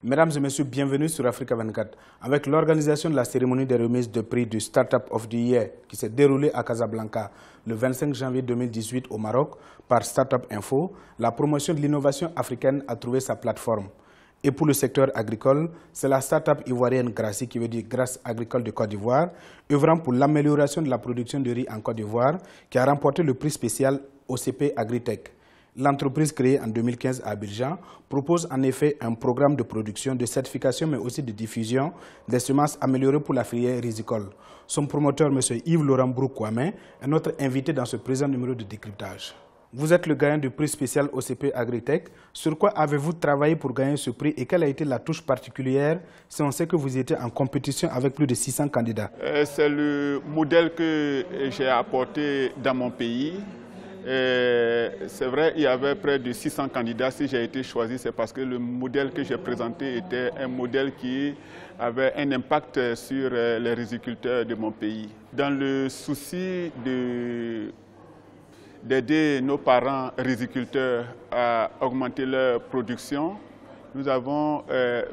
Mesdames et messieurs, bienvenue sur Africa 24. Avec l'organisation de la cérémonie de remise de prix du Startup of the Year qui s'est déroulée à Casablanca le 25 janvier 2018 au Maroc par Startup Info, la promotion de l'innovation africaine a trouvé sa plateforme. Et pour le secteur agricole, c'est la start-up ivoirienne Grassi, qui veut dire Grâce agricole de Côte d'Ivoire, œuvrant pour l'amélioration de la production de riz en Côte d'Ivoire, qui a remporté le prix spécial OCP Agritech. L'entreprise créée en 2015 à Abidjan propose en effet un programme de production, de certification mais aussi de diffusion des semences améliorées pour la filière rizicole. Son promoteur, M. Yves-Laurent Brou-Kwame, est notre invité dans ce présent numéro de décryptage. Vous êtes le gagnant du prix spécial OCP Agritech. Sur quoi avez-vous travaillé pour gagner ce prix et quelle a été la touche particulière si on sait que vous étiez en compétition avec plus de 600 candidats? C'est le modèle que j'ai apporté dans mon pays. C'est vrai, il y avait près de 600 candidats. Si j'ai été choisi, c'est parce que le modèle que j'ai présenté était un modèle qui avait un impact sur les riziculteurs de mon pays. Dans le souci d'aider nos parents riziculteurs à augmenter leur production, nous avons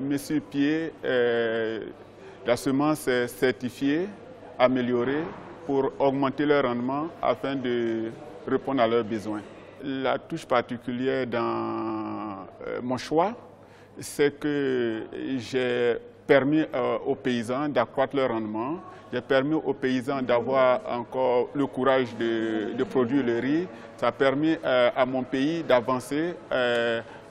mis sur pied la semence certifiée, améliorée, pour augmenter leur rendement afin de répondre à leurs besoins. La touche particulière dans mon choix, c'est que j'ai permis aux paysans d'accroître leur rendement. J'ai permis aux paysans d'avoir encore le courage de produire le riz. Ça a permis à mon pays d'avancer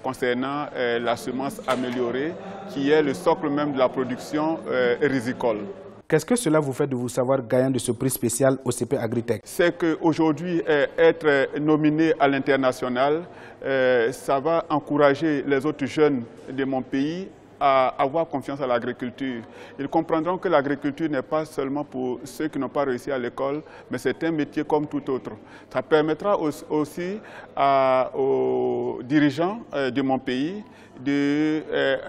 concernant la semence améliorée, qui est le socle même de la production rizicole. Qu'est-ce que cela vous fait de vous savoir gagnant de ce prix spécial OCP Agritech? C'est qu'aujourd'hui, être nominé à l'international, ça va encourager les autres jeunes de mon pays à avoir confiance à l'agriculture. Ils comprendront que l'agriculture n'est pas seulement pour ceux qui n'ont pas réussi à l'école, mais c'est un métier comme tout autre. Ça permettra aussi aux dirigeants de mon pays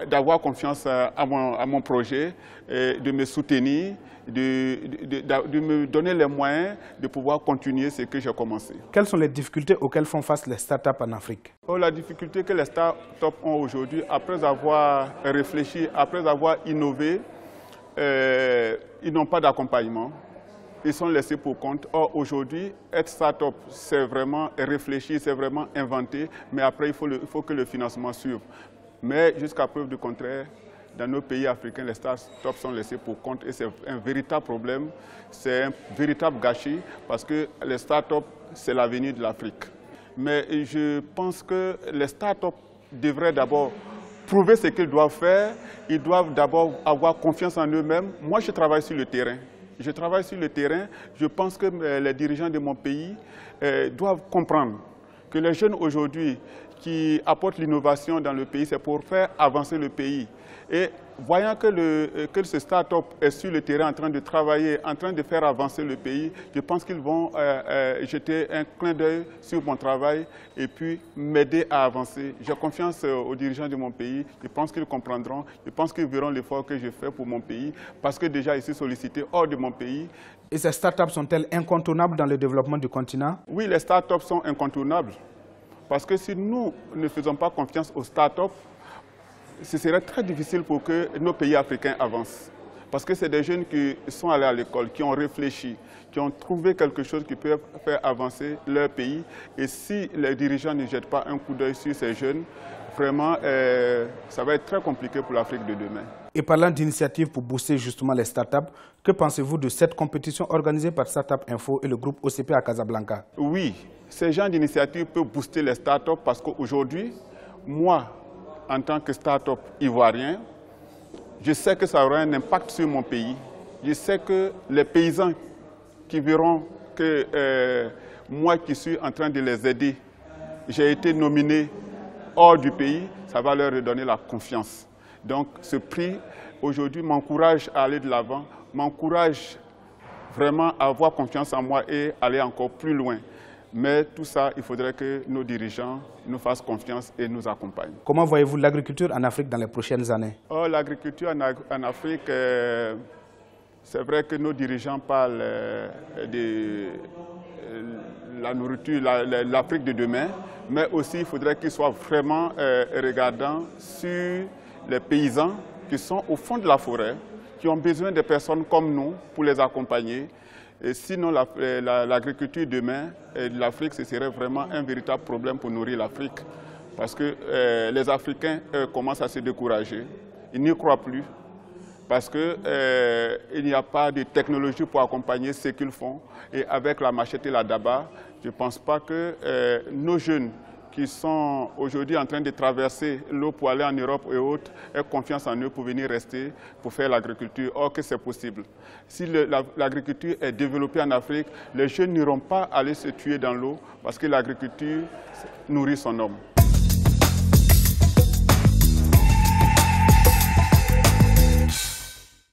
d'avoir confiance à mon projet, de me soutenir, de me donner les moyens de pouvoir continuer ce que j'ai commencé. Quelles sont les difficultés auxquelles font face les startups en Afrique? La difficulté que les startups ont aujourd'hui, après avoir réfléchi, après avoir innové, ils n'ont pas d'accompagnement. Ils sont laissés pour compte. Or, aujourd'hui, être start-up, c'est vraiment réfléchir, c'est vraiment inventer, mais après, il faut que le financement suive. Mais jusqu'à preuve du contraire, dans nos pays africains, les start-up sont laissés pour compte et c'est un véritable problème, c'est un véritable gâchis parce que les start-up, c'est l'avenir de l'Afrique. Mais je pense que les start-up devraient d'abord prouver ce qu'ils doivent faire, ils doivent d'abord avoir confiance en eux-mêmes. Moi, je travaille sur le terrain. Je travaille sur le terrain. Je pense que les dirigeants de mon pays doivent comprendre que les jeunes aujourd'hui qui apportent l'innovation dans le pays, c'est pour faire avancer le pays. Et voyant que ce start-up est sur le terrain en train de travailler, en train de faire avancer le pays, je pense qu'ils vont jeter un clin d'œil sur mon travail et puis m'aider à avancer. J'ai confiance aux dirigeants de mon pays, je pense qu'ils comprendront, je pense qu'ils verront l'effort que je fais pour mon pays, parce que déjà ici sollicité hors de mon pays. Et ces start-up sont-elles incontournables dans le développement du continent? Oui, les start-up sont incontournables. Parce que si nous ne faisons pas confiance aux start-up, ce serait très difficile pour que nos pays africains avancent. Parce que c'est des jeunes qui sont allés à l'école, qui ont réfléchi, qui ont trouvé quelque chose qui peut faire avancer leur pays. Et si les dirigeants ne jettent pas un coup d'œil sur ces jeunes, vraiment, ça va être très compliqué pour l'Afrique de demain. Et parlant d'initiatives pour booster justement les startups, que pensez-vous de cette compétition organisée par Startup Info et le groupe OCP à Casablanca? Oui, ces genres d'initiatives peuvent booster les startups parce qu'aujourd'hui, moi, en tant que start-up ivoirien, je sais que ça aura un impact sur mon pays. Je sais que les paysans qui verront que moi qui suis en train de les aider, j'ai été nominé hors du pays, ça va leur redonner la confiance. Donc ce prix, aujourd'hui, m'encourage à aller de l'avant, m'encourage vraiment à avoir confiance en moi et aller encore plus loin. Mais tout ça, il faudrait que nos dirigeants nous fassent confiance et nous accompagnent. Comment voyez-vous l'agriculture en Afrique dans les prochaines années? L'agriculture en Afrique, c'est vrai que nos dirigeants parlent de la nourriture, l'Afrique de demain, mais aussi il faudrait qu'ils soient vraiment regardants sur les paysans qui sont au fond de la forêt, qui ont besoin de personnes comme nous pour les accompagner. Et sinon, l'agriculture demain de l'Afrique, ce serait vraiment un véritable problème pour nourrir l'Afrique. Parce que les Africains commencent à se décourager. Ils n'y croient plus. Parce qu'il n'y a pas de technologie pour accompagner ce qu'ils font. Et avec la machette et la daba, je ne pense pas que nos jeunes qui sont aujourd'hui en train de traverser l'eau pour aller en Europe et autres, aient confiance en eux pour venir rester, pour faire l'agriculture. Or que c'est possible. Si l'agriculture est développée en Afrique, les jeunes n'iront pas aller se tuer dans l'eau parce que l'agriculture nourrit son homme.